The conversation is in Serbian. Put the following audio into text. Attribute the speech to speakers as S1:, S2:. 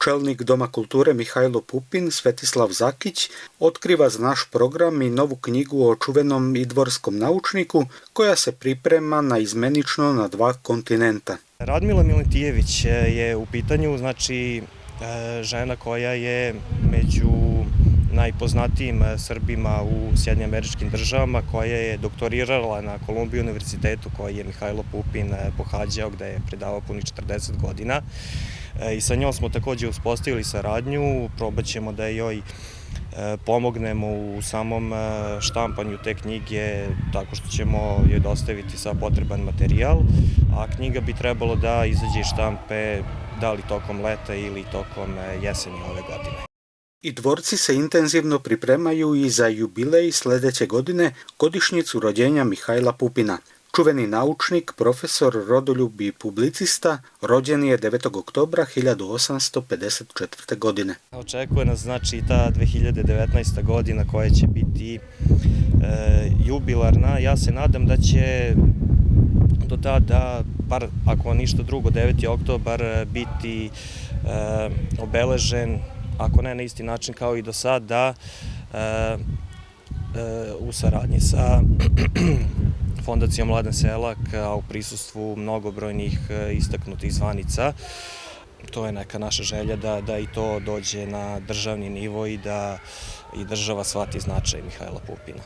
S1: Čelnik Doma kulture Mihajlo Pupin, Svetislav Zakić, otkriva za naš program i novu knjigu o čuvenom idvorskom naučniku koja se priprema naizmenično na 2 kontinenta.
S2: Radmila Miletijević je u pitanju, znači žena koja je među najpoznatijim Srbima u Sjedinjenim Američkim Državama, koja je doktorirala na Columbia univerzitetu koji je Mihajlo Pupin pohađao, gde je predavao punih 40 godina. I sa njom smo takođe uspostavili saradnju, probat ćemo da joj pomognemo u samom štampanju te knjige tako što ćemo joj dostaviti sav potreban materijal, a knjiga bi trebalo da izađe iz štampe da li tokom leta ili tokom jeseni ove godine.
S1: Idvorci se intenzivno pripremaju i za jubilej sledeće godine, godišnjicu rođenja Mihajla Pupina. Čuveni naučnik, profesor, rodoljub i publicista, rođen je 9. oktobra 1854. godine.
S2: Očekuje nas znači ta 2019. godina koja će biti jubilarna. Ja se nadam da će do tada, bar ako ništa drugo, 9. oktobar biti obeležen, ako ne na isti način kao i do sada, u saradnji sa Fondacijom Mladen Selak, a u prisustvu mnogobrojnih istaknutih zvanica. To je neka naša želja da i to dođe na državni nivo i da i država shvati značaj Mihajla Pupina.